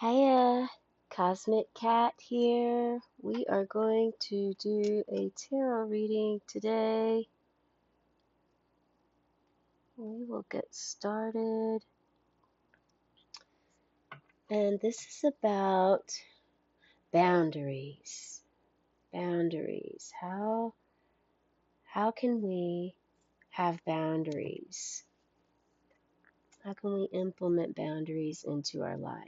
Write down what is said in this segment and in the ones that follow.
Hiya, Cosmic Cat here. We are going to do a tarot reading today. We will get started. And this is about boundaries. Boundaries. How can we have boundaries? How can we implement boundaries into our life?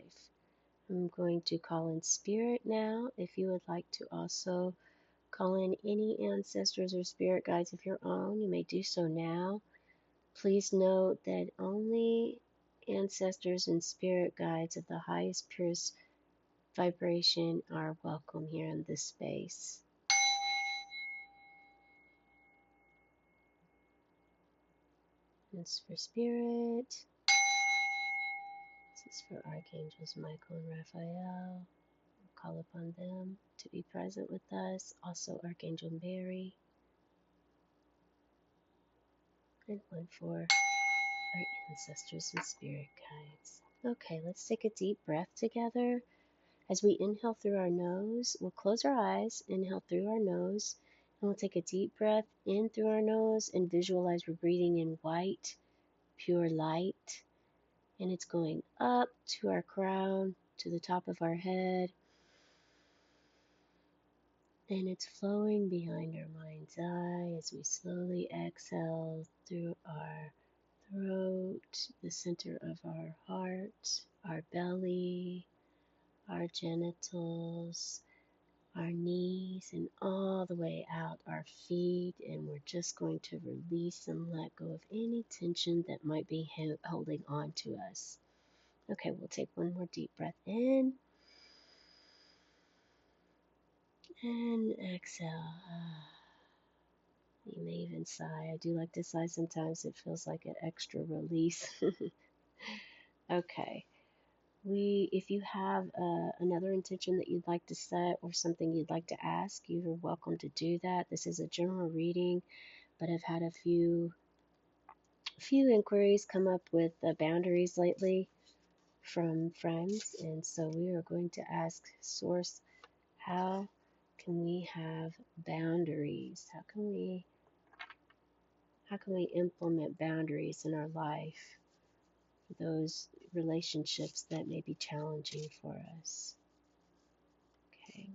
I'm going to call in spirit now. If you would like to also call in any ancestors or spirit guides of your own, you may do so now. Please note that only ancestors and spirit guides of the highest, purest vibration are welcome here in this space. This is for spirit. This is for Archangels Michael and Raphael. We'll call upon them to be present with us. Also Archangel Mary. And one for our ancestors and spirit guides. Okay, let's take a deep breath together. As we inhale through our nose, we'll close our eyes, inhale through our nose, and we'll take a deep breath in through our nose and visualize we're breathing in white, pure light, and it's going up to our crown, to the top of our head, and it's flowing behind our mind's eye as we slowly exhale through our throat, the center of our heart, our belly, our genitals, our knees, and all the way out our feet. And we're just going to release and let go of any tension that might be holding on to us. Okay, we'll take one more deep breath in and exhale. You may even sigh. I do like to sigh sometimes. It feels like an extra release. Okay. If you have another intention that you'd like to set or something you'd like to ask, you're welcome to do that. This is a general reading, but I've had a few inquiries come up with boundaries lately from friends, and so we are going to ask Source, how can we have boundaries? How can we implement boundaries in our life for those relationships that may be challenging for us? Okay,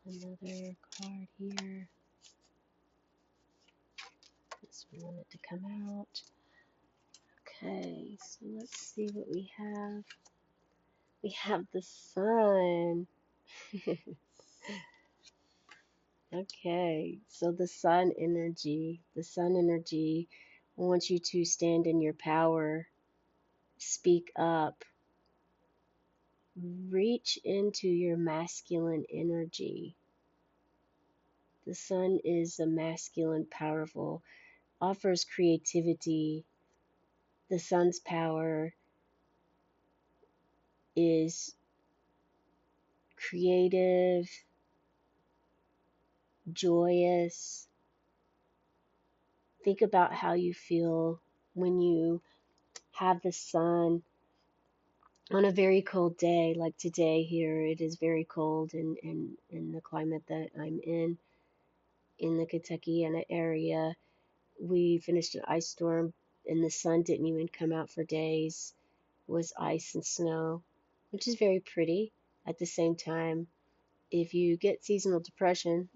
we'll pull another card here. This one wanted to come out. Okay, so let's see what we have. We have the sun. Okay, so the sun energy wants you to stand in your power, speak up, reach into your masculine energy. The sun is a masculine, powerful, offers creativity. The sun's power is creative, joyous. Think about how you feel when you have the sun on a very cold day, like today here. It is very cold in the climate that I'm in the Kentuckiana area. We finished an ice storm and the sun didn't even come out for days. It was ice and snow, which is very pretty. At the same time, if you get seasonal depression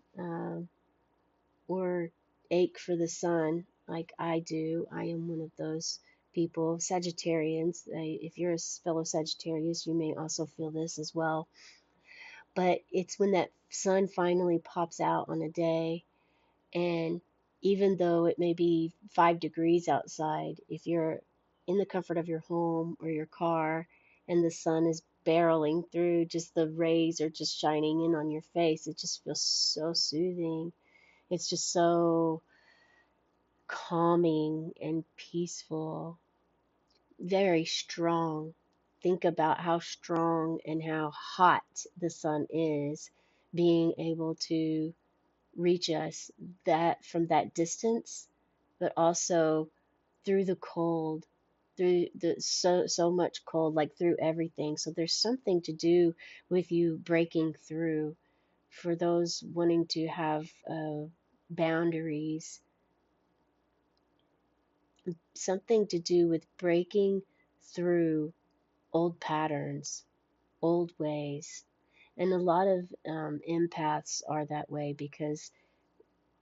or ache for the sun like I do, I am one of those people. Sagittarians, if you're a fellow Sagittarius, you may also feel this as well. But it's when that sun finally pops out on a day, and even though it may be 5 degrees outside, if you're in the comfort of your home or your car and the sun is barreling through, just the rays are just shining in on your face, it just feels so soothing. It's just so calming and peaceful, very strong. Think about how strong and how hot the sun is, being able to reach us that from that distance, but also through the cold. through the so much cold, like through everything. So there's something to do with you breaking through. For those wanting to have boundaries, something to do with breaking through old patterns, old ways. And a lot of empaths are that way because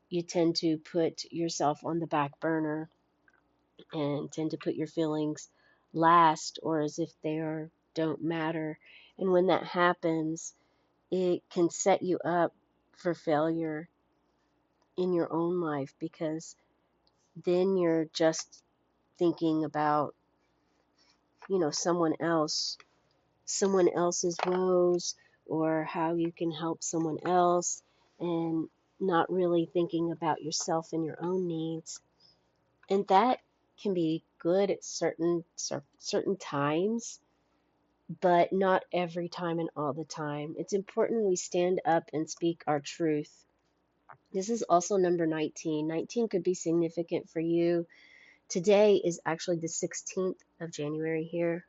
you tend to put yourself on the back burner and tend to put your feelings last or as if they are don't matter. And when that happens, it can set you up for failure in your own life because then you're just thinking about, someone else's woes or how you can help someone else and not really thinking about yourself and your own needs. And that can be good at certain times, but not every time and all the time. It's important we stand up and speak our truth. This is also number 19. 19 could be significant for you. Today is actually the 16th of January here.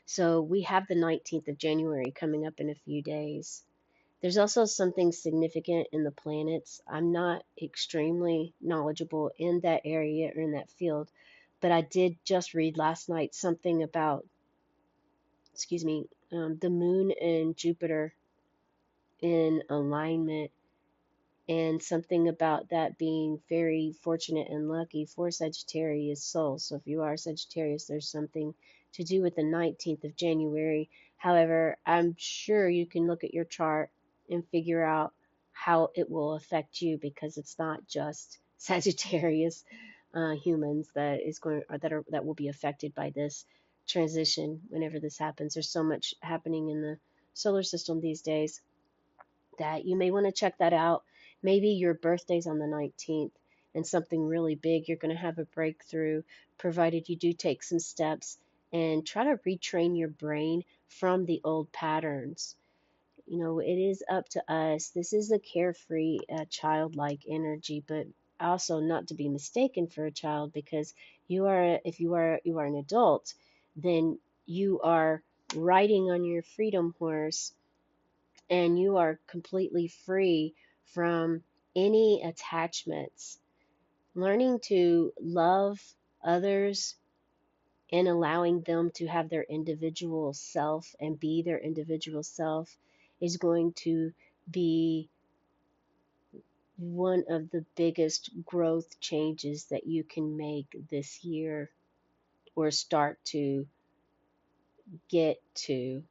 So we have the 19th of January coming up in a few days. There's also something significant in the planets. I'm not extremely knowledgeable in that area or in that field, but I did just read last night something about, the moon and Jupiter in alignment, and something about that being very fortunate and lucky for Sagittarius soul. So if you are Sagittarius, there's something to do with the 19th of January. However, I'm sure you can look at your chart and figure out how it will affect you because it's not just Sagittarius humans that will be affected by this transition whenever this happens. There's so much happening in the solar system these days that you may want to check that out. Maybe your birthday's on the 19th and something really big, you're going to have a breakthrough, provided you do take some steps and try to retrain your brain from the old patterns. It is up to us. This is a carefree, childlike energy, but also not to be mistaken for a child because if you are an adult, then you are riding on your freedom horse and you are completely free from any attachments. Learning to love others and allowing them to have their individual self and be their individual self is going to be one of the biggest growth changes that you can make this year or start to get to.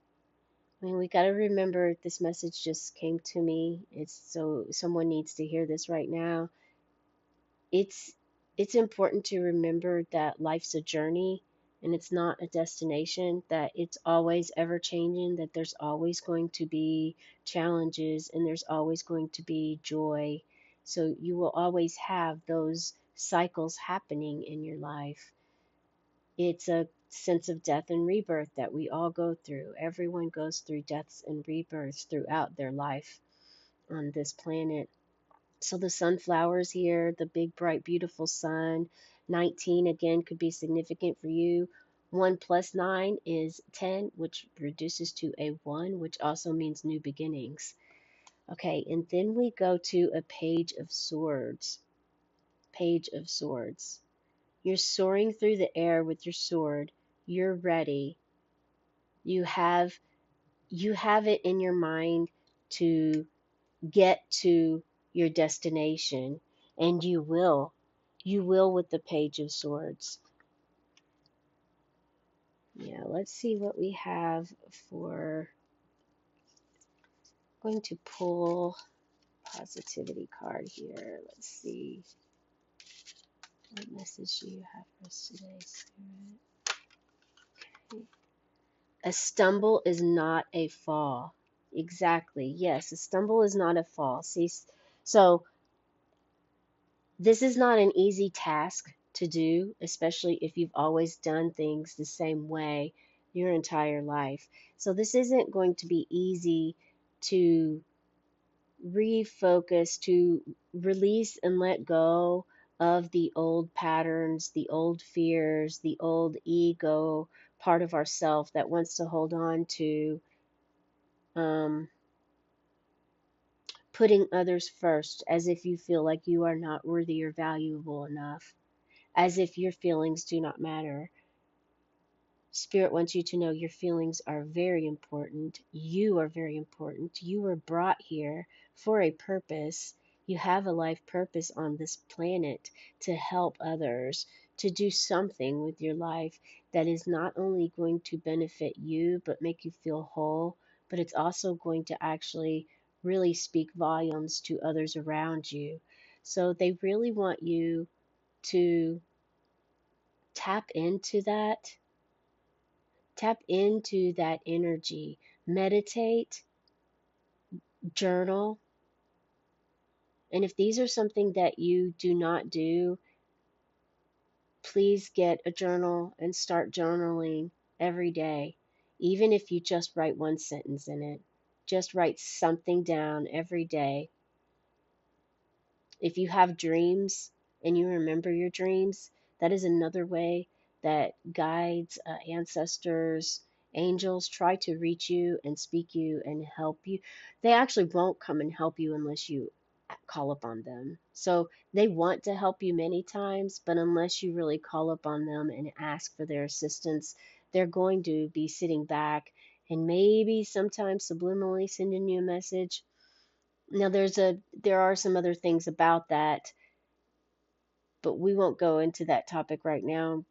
I mean, we got to remember this message just came to me. It's so someone needs to hear this right now. It's it's important to remember that life's a journey and it's not a destination, that it's always ever changing, that there's always going to be challenges and there's always going to be joy. So you will always have those cycles happening in your life. It's a sense of death and rebirth that we all go through. Everyone goes through deaths and rebirths throughout their life on this planet. So the sunflowers here, the big, bright, beautiful sun. 19 again could be significant for you. 1 plus 9 is 10, which reduces to a 1, which also means new beginnings. Okay, and then we go to a page of swords. Page of swords. You're soaring through the air with your sword. You're ready. You have it in your mind to get to your destination, and you will. You will with the page of swords. Yeah, let's see what we have for. I'm going to pull positivity card here. Let's see. What message do you have for us today, Spirit? Okay. A stumble is not a fall. Exactly. Yes, a stumble is not a fall. See, so this is not an easy task to do, especially if you've always done things the same way your entire life. So this isn't going to be easy to refocus, to release and let go of the old patterns, the old fears, the old ego part of ourself that wants to hold on to um, putting others first, as if you feel like you are not worthy or valuable enough, as if your feelings do not matter. Spirit wants you to know your feelings are very important. You are very important. You were brought here for a purpose. You have a life purpose on this planet to help others, to do something with your life that is not only going to benefit you, but make you feel whole, but it's also going to actually really speak volumes to others around you. So they really want you to tap into that. Tap into that energy. Meditate, journal. And if these are something that you do not do, please get a journal and start journaling every day. Even if you just write one sentence in it, just write something down every day. If you have dreams and you remember your dreams, that is another way that guides, ancestors, angels try to reach you and speak you and help you. They actually won't come and help you unless you call upon them. So they want to help you many times, but unless you really call upon them and ask for their assistance, they're going to be sitting back and maybe sometimes subliminally sending you a message. Now there are some other things about that, but we won't go into that topic right now.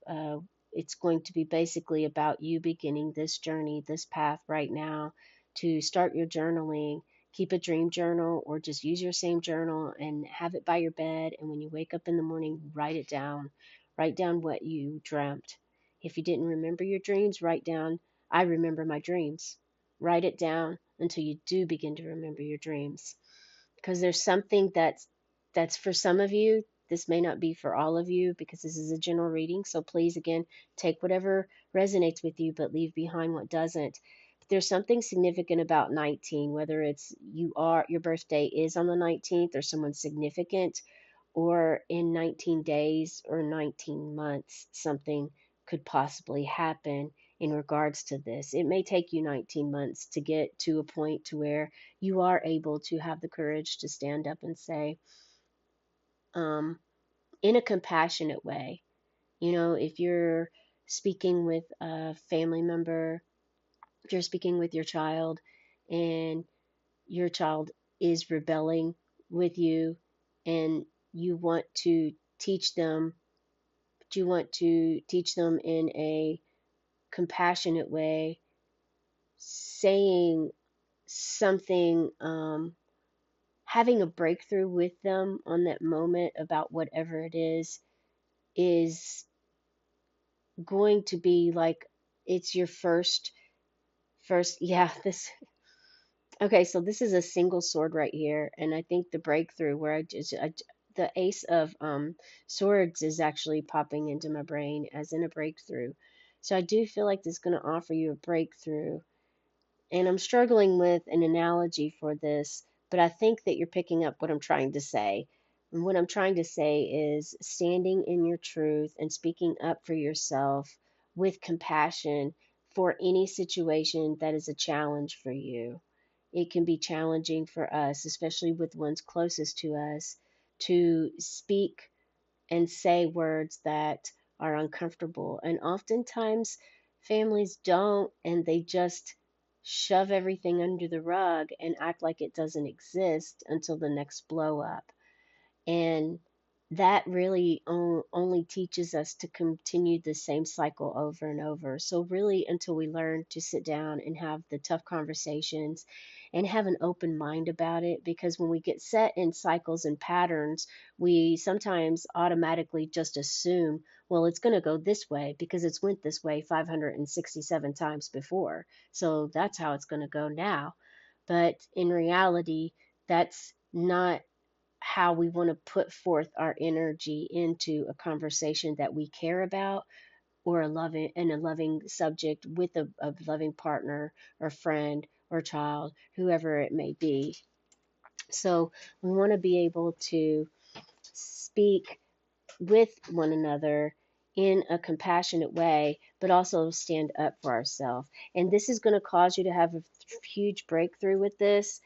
It's going to be basically about you beginning this journey, this path right now, to start your journaling. Keep a dream journal or just use your same journal and have it by your bed. And when you wake up in the morning, write it down. Write down what you dreamt. If you didn't remember your dreams, write down, I remember my dreams. Write it down until you do begin to remember your dreams, because there's something that's for some of you. This may not be for all of you because this is a general reading, so please again take whatever resonates with you but leave behind what doesn't. But there's something significant about 19, whether it's your birthday is on the 19th or someone significant, or in 19 days or 19 months, something could possibly happen in regards to this. It may take you 19 months to get to a point to where you are able to have the courage to stand up and say, um, in a compassionate way, if you're speaking with a family member, if you're speaking with your child, and your child is rebelling with you, and you want to teach them but you want to teach them in a compassionate way, saying something, having a breakthrough with them on that moment about whatever it is going to be like it's your first, yeah, this. Okay, so this is a single sword right here, and I think the breakthrough where the ace of swords is actually popping into my brain as in a breakthrough. So I do feel like this is going to offer you a breakthrough, and I'm struggling with an analogy for this, but I think that you're picking up what I'm trying to say. And what I'm trying to say is standing in your truth and speaking up for yourself with compassion for any situation that is a challenge for you. It can be challenging for us, especially with ones closest to us, to speak and say words that are uncomfortable. And oftentimes, families don't, and they just shove everything under the rug and act like it doesn't exist until the next blow up. And that really only teaches us to continue the same cycle over and over. So, really, until we learn to sit down and have the tough conversations and have an open mind about it, because when we get set in cycles and patterns, we sometimes automatically just assume, well, it's going to go this way because it's went this way 567 times before. So, that's how it's going to go now. But in reality, that's not how we want to put forth our energy into a conversation that we care about, or a loving subject with a loving partner or friend or child, whoever it may be. So we want to be able to speak with one another in a compassionate way, but also stand up for ourselves. And this is going to cause you to have a huge breakthrough with this.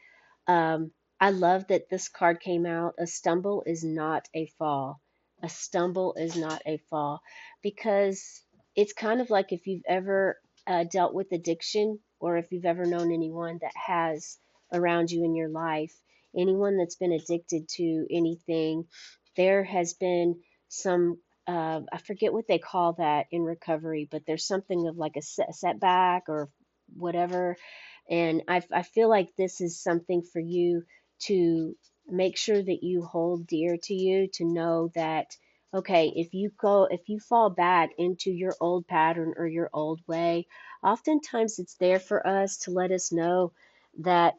um, I love that this card came out. A stumble is not a fall. A stumble is not a fall, because it's kind of like if you've ever dealt with addiction, or if you've ever known anyone that has around you in your life, anyone that's been addicted to anything, there has been some, I forget what they call that in recovery, but there's something of like a setback or whatever. And I feel like this is something for you to make sure that you hold dear to you, to know that, okay, if you fall back into your old pattern or your old way, oftentimes it's there for us to let us know that,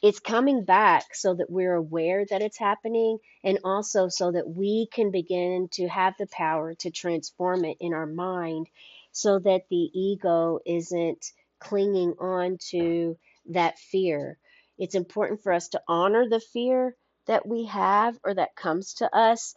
it's coming back, so that we're aware that it's happening, and also so that we can begin to have the power to transform it in our mind, so that the ego isn't clinging on to that fear. It's important for us to honor the fear that we have or that comes to us.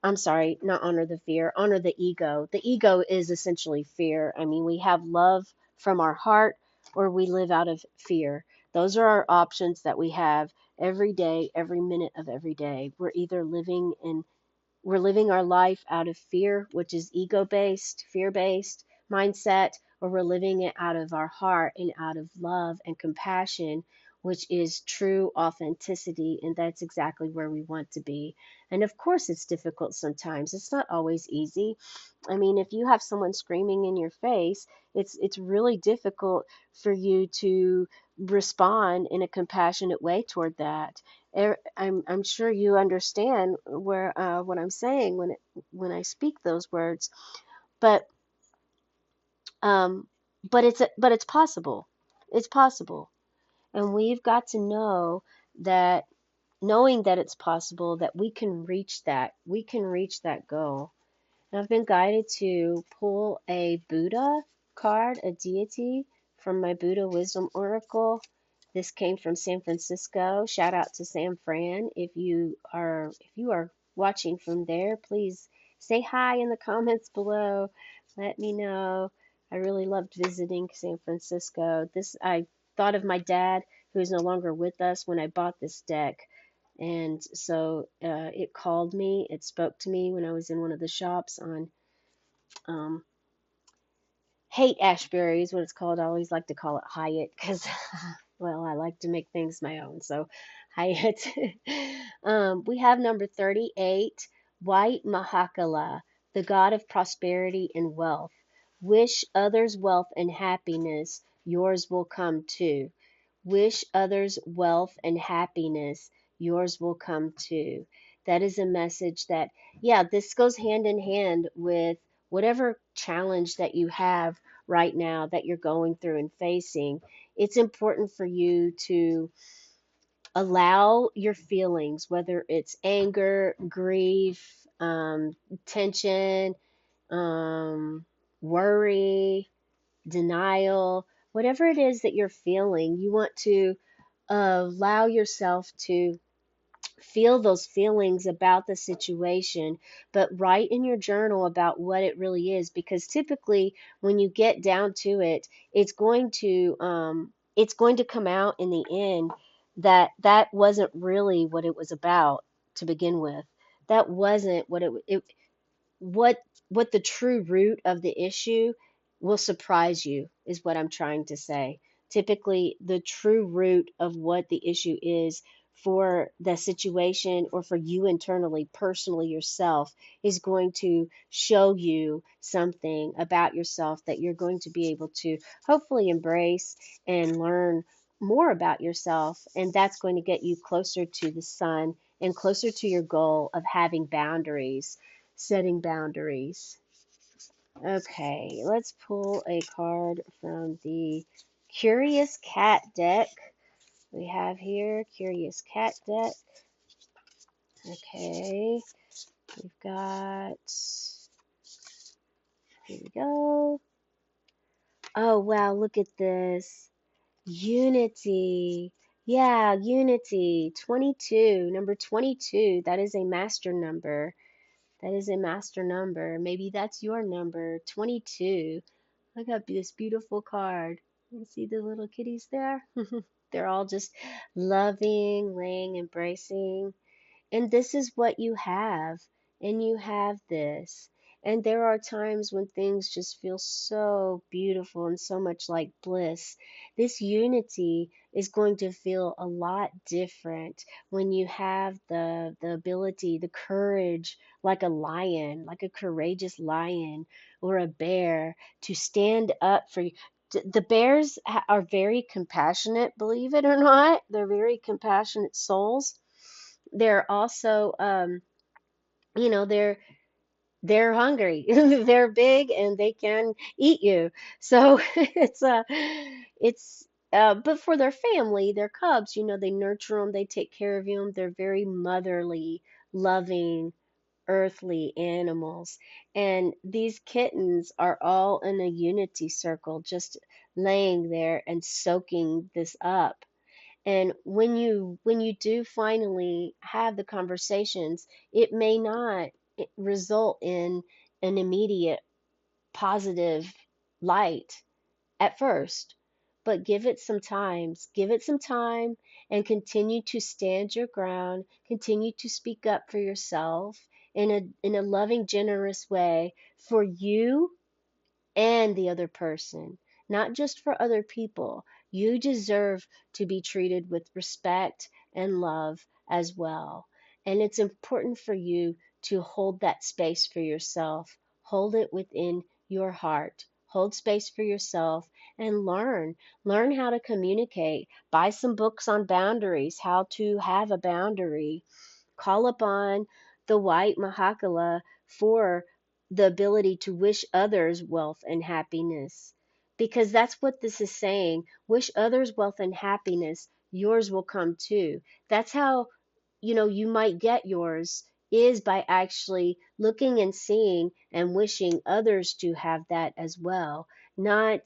I'm sorry, not honor the fear, honor the ego. The ego is essentially fear. I mean, we have love from our heart, or we live out of fear. Those are our options that we have every day, every minute of every day. We're living our life out of fear, which is ego based, fear based mindset, or we're living it out of our heart and out of love and compassion, which is true authenticity. And that's exactly where we want to be. And of course, it's difficult sometimes. It's not always easy. I mean, if you have someone screaming in your face, it's really difficult for you to respond in a compassionate way toward that. I'm sure you understand where what I'm saying when I speak those words, but um, but it's possible. It's possible, and we've got to know that, knowing that it's possible, that we can reach that goal. I've been guided to pull a Buddha card, a deity, from my Buddha Wisdom Oracle. This came from San Francisco. Shout out to San Fran. If you are watching from there, please say hi in the comments below. Let me know. I really loved visiting San Francisco. I thought of my dad, who is no longer with us, when I bought this deck. And so it called me, it spoke to me when I was in one of the shops on um, Haight Ashbury is what it's called. I always like to call it Hyatt because, well, I like to make things my own. So Hyatt. We have number 38, White Mahakala, the god of prosperity and wealth. Wish others wealth and happiness, yours will come too. Wish others wealth and happiness, yours will come too. That is a message that, yeah, this goes hand in hand with whatever challenge that you have right now that you're going through and facing. It's important for you to allow your feelings, whether it's anger, grief, tension, um, worry, denial, whatever it is that you're feeling, you want to allow yourself to feel those feelings about the situation, but write in your journal about what it really is, because typically when you get down to it, it's going to come out in the end that that wasn't really what it was about to begin with. That wasn't what what the true root of the issue will surprise you, is what I'm trying to say. Typically, the true root of what the issue is for the situation, or for you internally, personally yourself, is going to show you something about yourself that you're going to be able to hopefully embrace and learn more about yourself. And that's going to get you closer to the sun and closer to your goal of having boundaries, setting boundaries. Okay, let's pull a card from the Curious Cat deck. We have here Curious Cat deck. Okay, we've got, here we go. Oh wow, look at this. Unity. Yeah, unity. 22. Number 22. That is a master number. That is a master number. Maybe that's your number. 22. I got this beautiful card. You see the little kitties there? They're all just loving, laying, embracing. And this is what you have, and you have this. And there are times when things just feel so beautiful and so much like bliss. This unity is going to feel a lot different when you have the ability, the courage, like a lion, like a courageous lion or a bear, to stand up for you. The bears are very compassionate, believe it or not. They're very compassionate souls. They're also you know they're hungry. They're big and they can eat you. So it's but for their family, their cubs, they nurture them, they take care of them. They're very motherly, loving, earthly animals. And these kittens are all in a unity circle, just laying there and soaking this up. And when you do finally have the conversations, it may not result in an immediate positive light at first, but give it some time, and continue to stand your ground, continue to speak up for yourself in a loving, generous way for you and the other person, not just for other people. You deserve to be treated with respect and love as well. And it's important for you to hold that space for yourself. Hold it within your heart. Hold space for yourself and learn. Learn how to communicate. Buy some books on boundaries, how to have a boundary. Call upon the white Mahakala for the ability to wish others wealth and happiness. Because that's what this is saying. Wish others wealth and happiness, yours will come too. That's how, you might get yours, is by actually looking and seeing and wishing others to have that as well. Not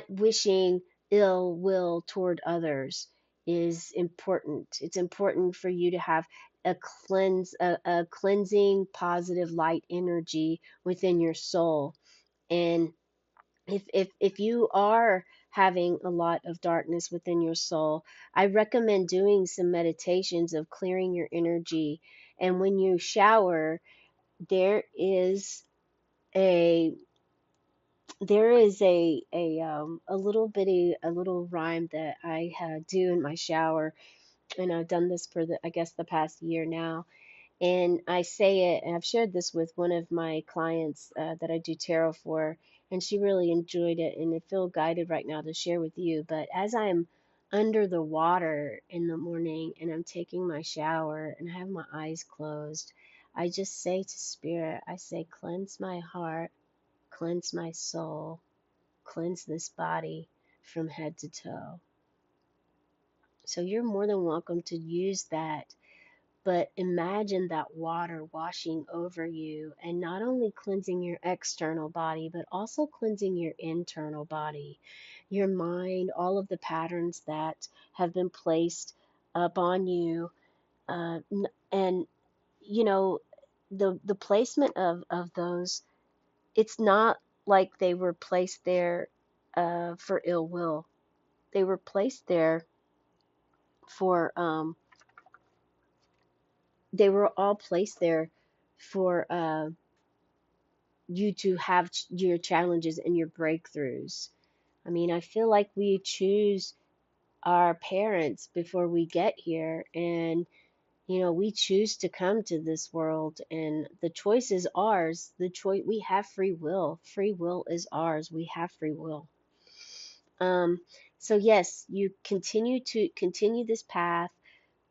wishing ill will toward others is important. It's important for you to have a cleansing, positive light energy within your soul. And if you are having a lot of darkness within your soul, I recommend doing some meditations of clearing your energy. And when you shower, there is a a little rhyme that I do in my shower, and I've done this for I guess the past year now. And I say it, and I've shared this with one of my clients that I do tarot for, and she really enjoyed it, and I feel guided right now to share with you. But as I'm under the water in the morning and I'm taking my shower and I have my eyes closed, I just say to Spirit, I say, cleanse my heart, cleanse my soul, cleanse this body from head to toe. So you're more than welcome to use that. But imagine that water washing over you and not only cleansing your external body, but also cleansing your internal body, your mind, all of the patterns that have been placed upon you. And, you know, the placement of those, it's not like they were placed there for ill will. They were placed there for, they were all placed there for, you to have your challenges and your breakthroughs. I mean, I feel like we choose our parents before we get here, and we choose to come to this world, and the choice is ours. The choice, we have free will. Free will is ours. We have free will. Um, so yes, you continue this path,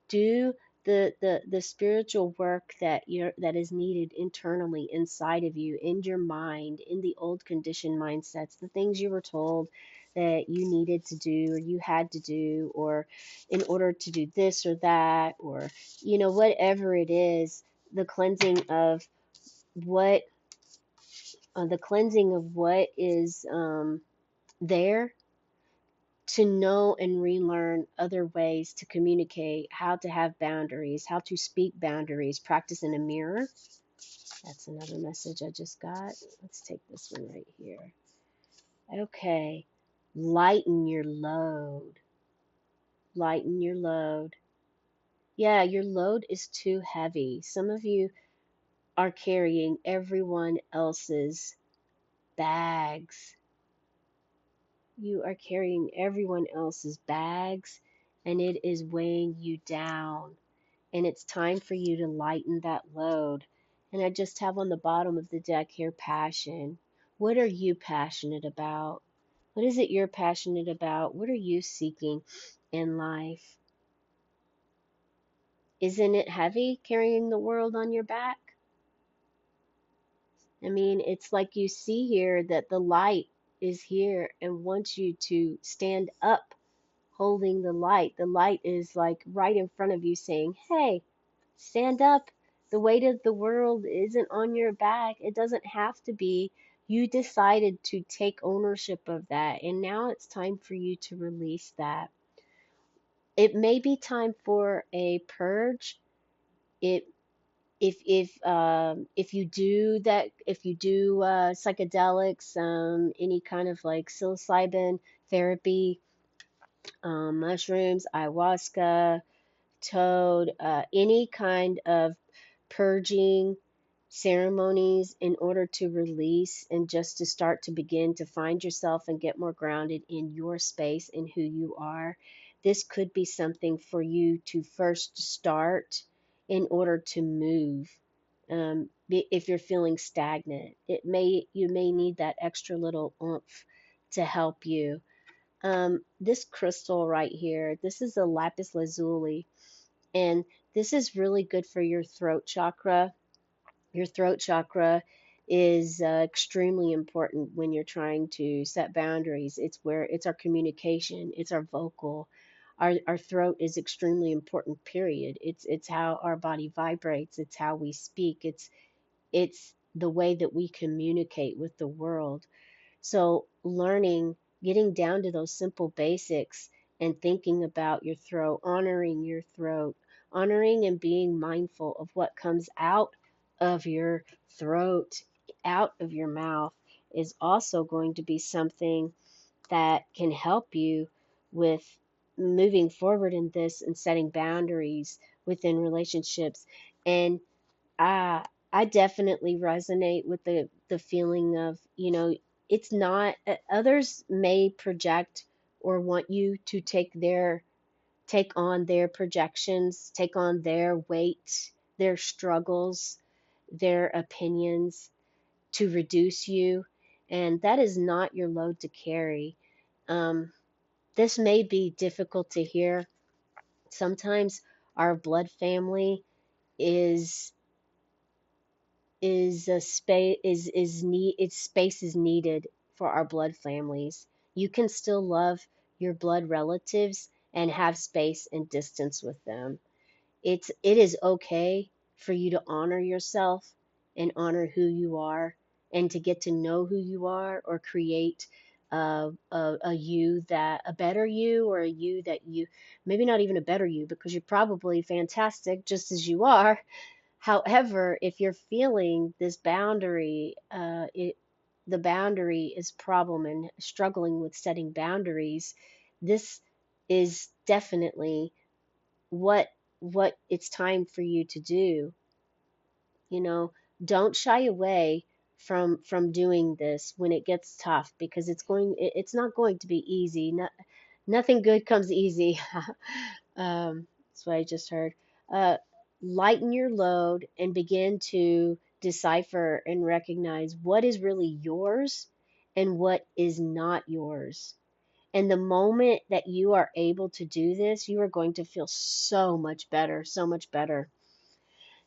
do the spiritual work that is needed internally inside of you, in your mind, in the old conditioned mindsets, the things you were told that you needed to do or you had to do, or in order to do this or that, or whatever it is, the cleansing of what the cleansing of what is there. to know and relearn other ways to communicate, how to have boundaries, how to speak boundaries, practice in a mirror. That's another message I just got. Let's take this one right here. Okay. Lighten your load. Lighten your load. Yeah, your load is too heavy. Some of you are carrying everyone else's bags. You are carrying everyone else's bags, and it is weighing you down. And it's time for you to lighten that load. And I just have on the bottom of the deck here passion. What are you passionate about? What is it you're passionate about? What are you seeking in life? Isn't it heavy carrying the world on your back? I mean, it's like you see here that the light is here and wants you to stand up holding the light. The light is like right in front of you saying, hey, stand up. The weight of the world isn't on your back. It doesn't have to be. You decided to take ownership of that, and now it's time for you to release that. It may be time for a purge. It if you do that, if you do psychedelics, any kind of like psilocybin therapy, mushrooms, ayahuasca, toad, any kind of purging ceremonies in order to release and just to start to begin to find yourself and get more grounded in your space and who you are. This could be something for you to first start in order to move. If you're feeling stagnant, you may need that extra little oomph to help you. This crystal right here, this is a lapis lazuli, and this is really good for your throat chakra. Your throat chakra is extremely important when you're trying to set boundaries. It's our communication, it's our vocal. Our throat is extremely important, period. It's how our body vibrates, it's how we speak, it's the way that we communicate with the world. So, learning, getting down to those simple basics and thinking about your throat, honoring and being mindful of what comes out of your throat, out of your mouth, is also going to be something that can help you with moving forward in this and setting boundaries within relationships. And I definitely resonate with the feeling of, it's not, others may project or want you to take on their projections, take on their weight, their struggles, their opinions to reduce you, and that is not your load to carry. Um, this may be difficult to hear. Sometimes our blood family is a space is need its space is needed for our blood families. You can still love your blood relatives and have space and distance with them. It is okay for you to honor yourself and honor who you are, and to get to know who you are, or create a better you, or a you that you, maybe not even a better you, because you're probably fantastic just as you are. However, if you're feeling this boundary, the boundary is problem and struggling with setting boundaries, this is definitely what it's time for you to do. You know, don't shy away from doing this when it gets tough, because it's not going to be easy. Nothing good comes easy. That's what I just heard. Uh, Lighten your load and begin to decipher and recognize what is really yours and what is not yours. And the moment that you are able to do this, you are going to feel so much better, so much better.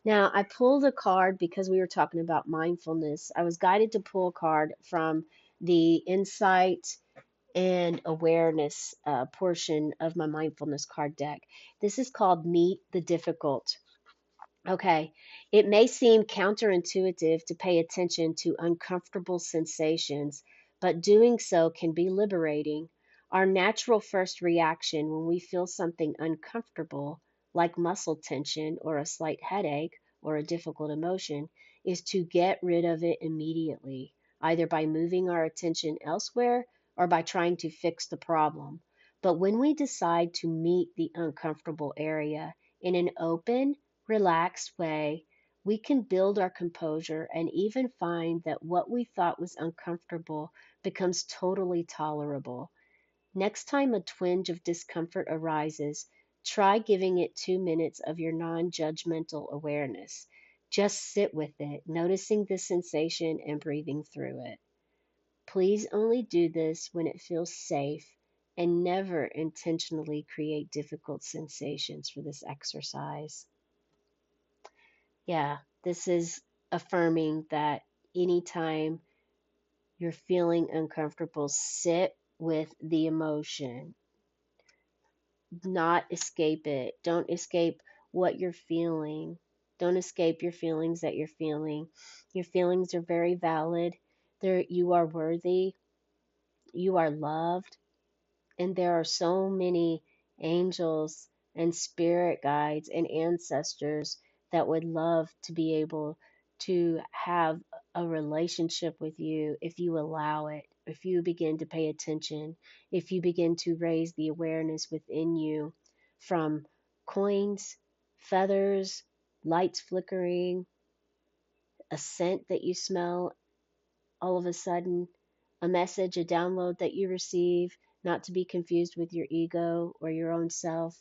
Now, I pulled a card because we were talking about mindfulness. I was guided to pull a card from the insight and awareness portion of my mindfulness card deck. This is called Meet the Difficult. Okay, it may seem counterintuitive to pay attention to uncomfortable sensations, but doing so can be liberating. Our natural first reaction when we feel something uncomfortable, like muscle tension or a slight headache or a difficult emotion, is to get rid of it immediately, either by moving our attention elsewhere or by trying to fix the problem. But when we decide to meet the uncomfortable area in an open, relaxed way, we can build our composure and even find that what we thought was uncomfortable becomes totally tolerable. Next time a twinge of discomfort arises, try giving it 2 minutes of your non judgmental awareness. Just sit with it, noticing the sensation and breathing through it. Please only do this when it feels safe and never intentionally create difficult sensations for this exercise. Yeah, this is affirming that anytime you're feeling uncomfortable, sit with the emotion, not escape it. Don't escape what you're feeling. Don't escape your feelings that you're feeling. Your feelings are very valid. You are worthy. You are loved. And there are so many angels and spirit guides and ancestors that would love to be able to have a relationship with you if you allow it, if you begin to pay attention, if you begin to raise the awareness within you from coins, feathers, lights flickering, a scent that you smell all of a sudden, a message, a download that you receive, not to be confused with your ego or your own self,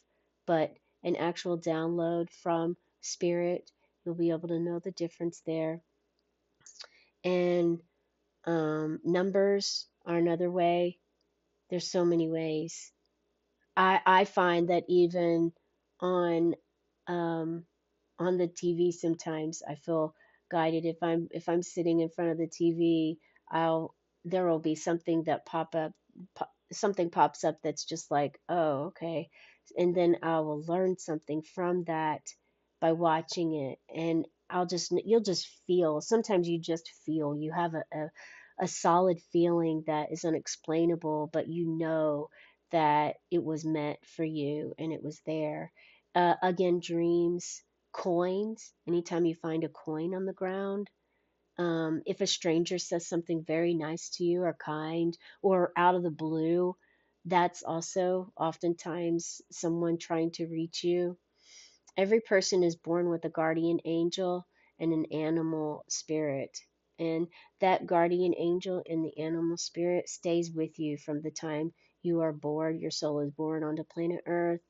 but an actual download from spirit. You'll be able to know the difference there. And numbers are another way. There's so many ways. I find that even on um, on the TV sometimes I feel guided. If I'm sitting in front of the TV, I'll there will be something that something pops up that's just like, oh, okay. And then I will learn something from that by watching it. And you'll just feel, sometimes you just feel, you have a solid feeling that is unexplainable, but you know that it was meant for you and it was there. Again, dreams, coins. Anytime you find a coin on the ground, if a stranger says something very nice to you or kind or out of the blue, that's also oftentimes someone trying to reach you. Every person is born with a guardian angel and an animal spirit. And that guardian angel and the animal spirit stays with you from the time you are born. Your soul is born onto planet Earth.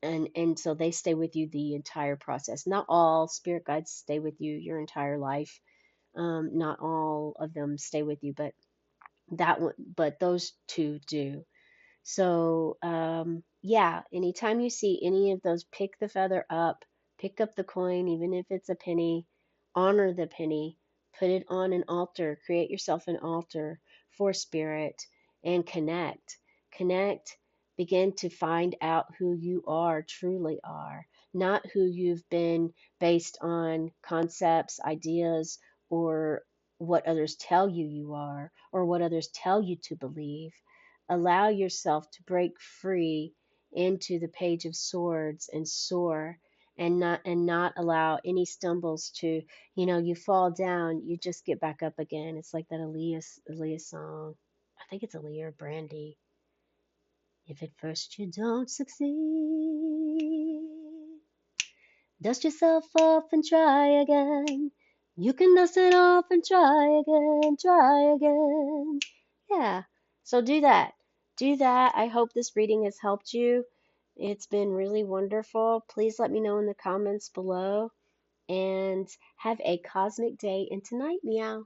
And so they stay with you the entire process. Not all spirit guides stay with you your entire life. Not all of them stay with you, but but those two do. So, yeah, anytime you see any of those, pick the feather up, pick up the coin, even if it's a penny, honor the penny, put it on an altar, create yourself an altar for spirit, and connect. Connect, begin to find out who you are, truly are, not who you've been based on concepts, ideas, or what others tell you you are, or what others tell you to believe. Allow yourself to break free into the page of swords and soar, and not allow any stumbles to, you fall down, you just get back up again. It's like that Aaliyah song. I think it's Aaliyah or Brandy. If at first you don't succeed, dust yourself off and try again. You can dust it off and try again, try again. Yeah, so do that. Do that. I hope this reading has helped you. It's been really wonderful. Please let me know in the comments below. And have a cosmic day and tonight, meow.